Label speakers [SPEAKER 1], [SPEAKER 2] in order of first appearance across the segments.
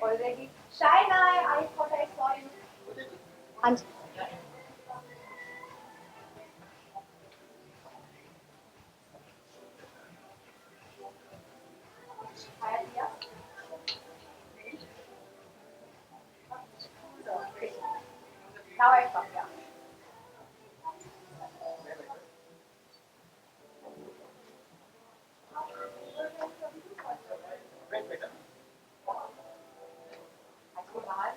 [SPEAKER 1] Already. Shine, I thought I saw you. हाँ जी. Hi, Priya. Okay. Now I come, yeah. इसको बाहर.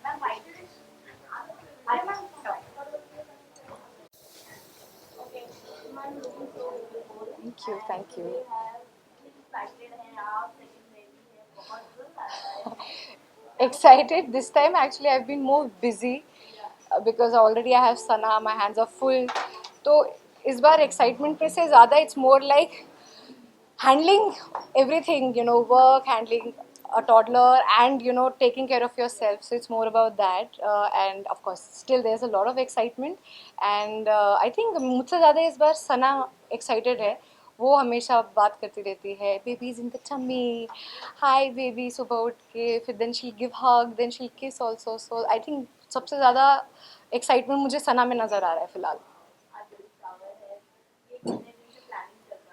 [SPEAKER 1] Ma'am, why did it? I am okay. Thank you, thank you. Excited this time. Actually, I've been more busy because already I have Sana. My hands are full. तो इस बार excitement पे से ज़्यादा it's more like handling everything, work, handling a toddler, and taking care of yourself. So it's more about that, and of course still there's a lot of excitement. And I think मुझसे ज़्यादा इस बार सना excited है. वो हमेशा बात करती रहती है, babies in the tummy, hi baby, सुबह उठ के फिर देन शील गिव हग, देन शील किस ऑल्सो. सो आई थिंक सबसे ज़्यादा एक्साइटमेंट मुझे सना में नज़र आ रहा है फिलहाल.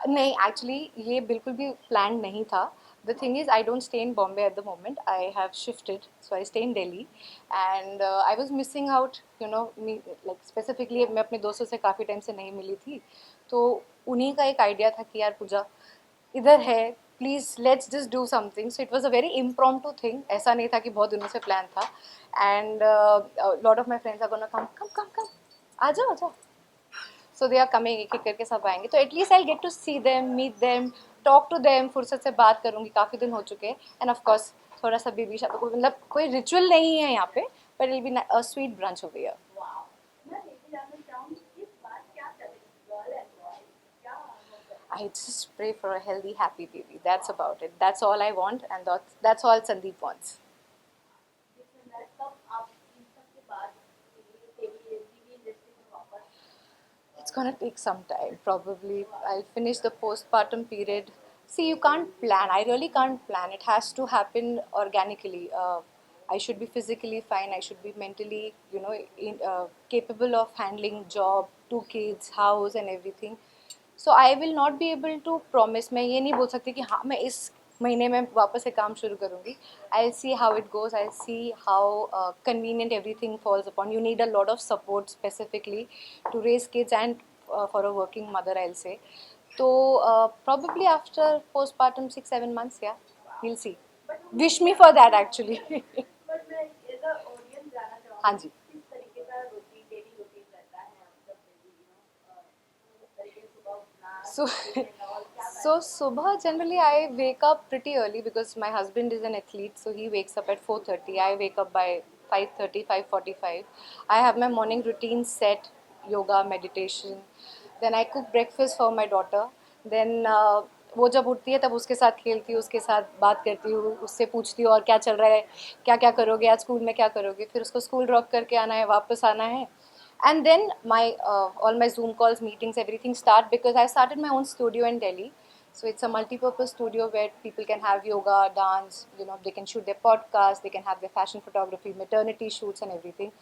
[SPEAKER 1] नहीं, एक्चुअली ये बिल्कुल भी प्लान नहीं था. The thing is, I don't stay in Bombay at the moment. I have shifted, so I stay in Delhi. And I was missing out, me like specifically मैं अपने दोस्तों से काफ़ी टाइम से नहीं मिली थी. तो उन्हीं का एक आइडिया था कि यार पूजा इधर है, please let's just do something. So it was a very impromptu thing. ऐसा नहीं था कि बहुत दिनों से प्लान था. And lot of my friends are gonna come come come come, आ जाओ आ जाओ. सो दे आर कमिंग, एक एक करके सब आएंगे. तो at least I get to see them, meet them, talk to them. फुर्सत से बात करूँगी, काफ़ी दिन हो चुके हैं. एंड ऑफ कोर्स थोड़ा सा बेबी शादी, मतलब कोई रिचुअल नहीं है यहाँ पे, but it will be a sweet brunch over here. I just pray for a healthy, happy baby. That's about it. That's all I want, and that's all Sandeep wants. It's gonna take some time. Probably I'll finish the postpartum period. See, you can't plan. I really can't plan. It has to happen organically. I should be physically fine. I should be mentally, capable of handling job, two kids, house, and everything. So I will not be able to promise. मैं ये नहीं बोल सकती कि हाँ मैं इस महीने में वापस से काम शुरू करूँगी. I'll see how it goes. I'll see how convenient everything falls upon. You need a lot of support specifically to raise kids and for a working mother, I'll say. So probably after postpartum 6-7 months, yeah, we'll see. Wish me for that actually. हाँ जी. So, so subha generally I wake up pretty early because my husband is an athlete, so he wakes up at 4:30. I wake up by 5:30, 5:45. I have my morning routine set, yoga, meditation. Then I cook breakfast for my daughter. Then वो जब उठती है तब उसके साथ खेलती हूँ, उसके साथ बात करती हूँ, उससे पूछती हूँ और क्या चल रहा है, क्या क्या करोगे आज स्कूल में, क्या करोगे. फिर उसको स्कूल ड्रॉप करके आना है, वापस आना है. And then my all my Zoom calls, meetings, everything start because I started my own studio in Delhi. So it's a multi-purpose studio where people can have yoga, dance, they can shoot their podcast, they can have their fashion photography, maternity shoots and everything.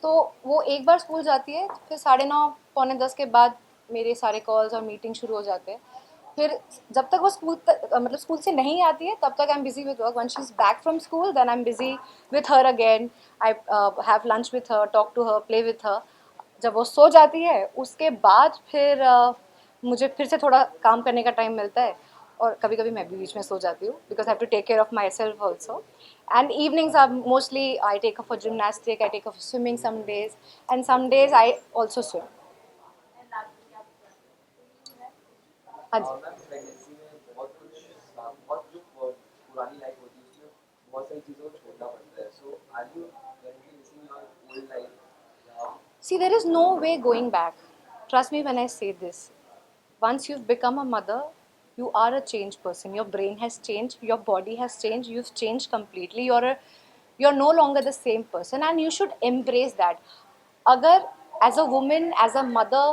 [SPEAKER 1] So वो एक बार school जाती है, फिर 9:30 पौने 10 के बाद मेरे सारे कॉल्स और मीटिंग शुरू हो जाते हैं. फिर जब तक वो स्कूल मतलब स्कूल से नहीं आती है तब तक I am busy with work. When she is back from school then I am busy with her again. I have lunch with her, talk to her, play with her. जब वो सो जाती है उसके बाद फिर मुझे फिर से थोड़ा काम करने का टाइम मिलता है. और कभी कभी मैं भी बीच में सो जाती हूँ because I have to take care of myself also. And evenings are mostly I take up for gymnastic, I take up for swimming some days, and some days I also swim. हाँ जी.
[SPEAKER 2] Pregnancy में बहुत कुछ बहुत जो पुरानी life होती है उसमें बहुत सारी चीज़ों को छोड़ना पड़ता है. So are you currently missing your old life
[SPEAKER 1] See, there is no way going back. Trust me when I say this. Once you've become a mother, you are a changed person. Your brain has changed, your body has changed, you've changed completely. You're no longer the same person, and you should embrace that. Agar as a woman, as a mother,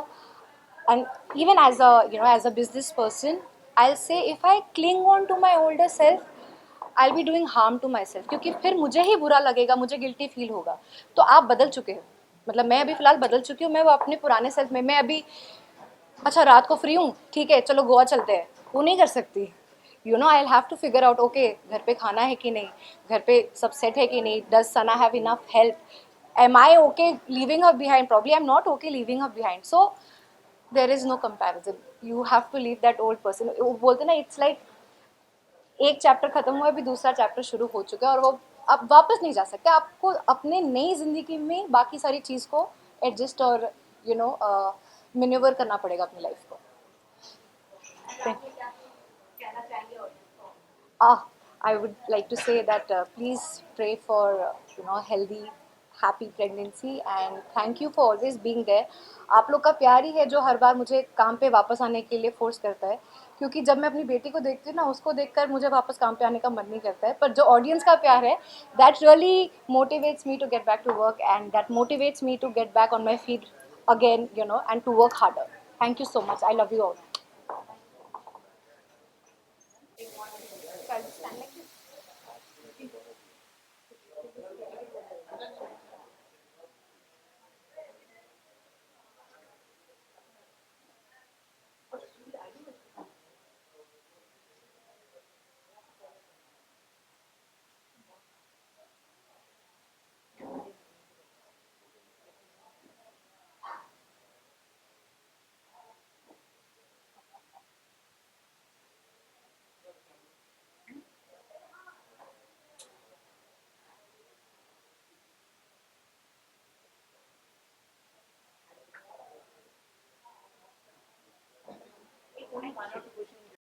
[SPEAKER 1] and even as a as a business person, I'll say if I cling on to my older self, I be doing harm to myself, क्योंकि फिर मुझे ही बुरा लगेगा, मुझे guilty feel होगा. तो आप बदल चुके हो, मतलब मैं अभी फिलहाल बदल चुकी हूँ. मैं वो अपने पुराने सेल्फ में, मैं अभी अच्छा रात को फ्री हूँ, ठीक है चलो गोवा चलते हैं, वो नहीं कर सकती. I have to figure out, okay घर पे खाना है कि नहीं, घर पे सब सेट है कि नहीं, does Sana have enough help, am I okay leaving her behind, probably I am not okay leaving her behind. So there is no comparison. You have to leave that old person. वो बोलते ना, it's like एक chapter खत्म हुआ, अभी दूसरा chapter शुरू हो चुका है, और वो आप वापस नहीं जा सकते. आपको अपने नई जिंदगी में बाकी सारी चीज़ को एडजस्ट और मैन्यूवर करना पड़ेगा अपनी लाइफ को. I would like to say that please pray for healthy, happy pregnancy, and thank you for always being there. आप लोग का प्यार ही है जो हर बार मुझे काम पे वापस आने के लिए फोर्स करता है, क्योंकि जब मैं अपनी बेटी को देखती हूँ ना, उसको देखकर मुझे वापस काम पे आने का मन नहीं करता है. पर जो ऑडियंस का प्यार है, that really motivates me to get back to work, and that motivates me to get back on my feet again, and to work harder. Thank you so much. I love you all.